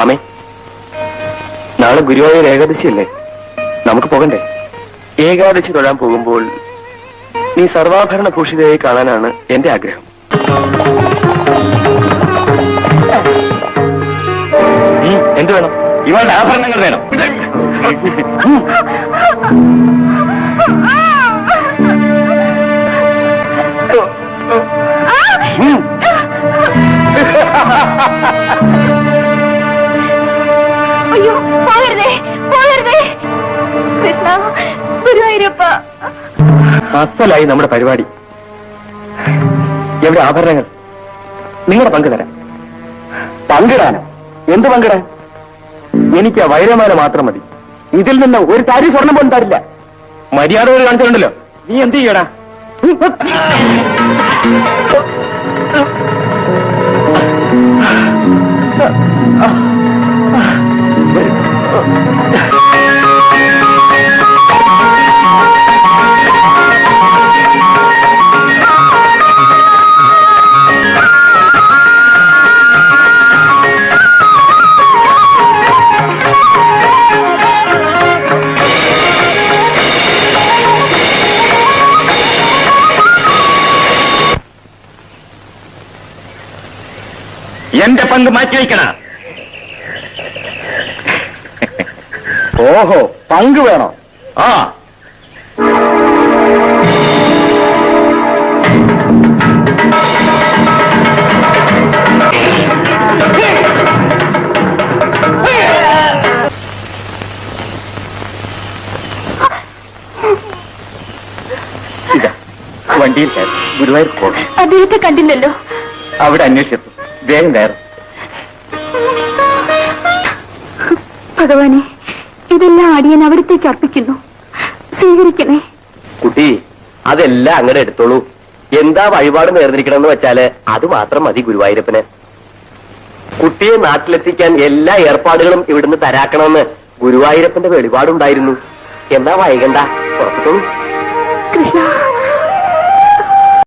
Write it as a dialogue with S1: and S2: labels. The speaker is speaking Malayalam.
S1: ഭാമേ, നാളെ ഗുരുവായൂർ ഏകാദശിയല്ലേ? നമുക്ക് പോകണ്ടേ? ഏകാദശി തൊഴാൻ പോകുമ്പോൾ നീ സർവാഭരണ ഭൂഷിതയായി കാണാനാണ് എന്റെ ആഗ്രഹം. എന്ത് വേണം? ഇവളുടെ ആഭരണങ്ങൾ വേണം.
S2: അയ്യോ, പോകരുതേ, പോകരുതേ കൃഷ്ണ, ഗുരുവായൂരപ്പ.
S1: അസലായി നമ്മുടെ പരിപാടി. എവിടെ ആഭരണങ്ങൾ? നിങ്ങളുടെ പങ്ക് തരാം. പങ്കിടാനോ? എന്ത് പങ്കിടാൻ? എനിക്ക് ആ വൈരമാല മാത്രം മതി. ഇതിൽ നിന്ന് ഒരു തരി സ്വർണം പോലും തരില്ല. മര്യാദ പോലെ കാണിച്ചിട്ടുണ്ടല്ലോ. നീ എന്ത് ചെയ്യടാ? എന്റെ പങ്ക് മാറ്റിവെക്കണ. ഓഹോ, പങ്ക് വേണോ? ആ, ഇതാ വണ്ടിയിൽ കയറി ഗുരുവായൂർ പോകണം.
S2: അദ്ദേഹത്തെ കണ്ടില്ലല്ലോ.
S1: അവിടെ അന്വേഷിച്ചു. വേഗം കയറും.
S2: ഭഗവാനെ, ഇതെല്ലാം അടിയൻ അവിടത്തേക്ക് അർപ്പിക്കുന്നു. സ്വീകരിക്കണേ.
S1: കുട്ടി, അതെല്ലാം അങ്ങനെ എടുത്തോളൂ. എന്താ വഴിപാട് നേർന്നിരിക്കണമെന്ന് വെച്ചാല് അത് മാത്രം മതി ഗുരുവായൂരപ്പന്. കുട്ടിയെ നാട്ടിലെത്തിക്കാൻ എല്ലാ ഏർപ്പാടുകളും ഇവിടുന്ന് തരാക്കണമെന്ന് ഗുരുവായൂരപ്പന്റെ വെളിപാടുണ്ടായിരുന്നു. എന്താ വൈകണ്ട, പുറത്തോളൂ.
S2: കൃഷ്ണ.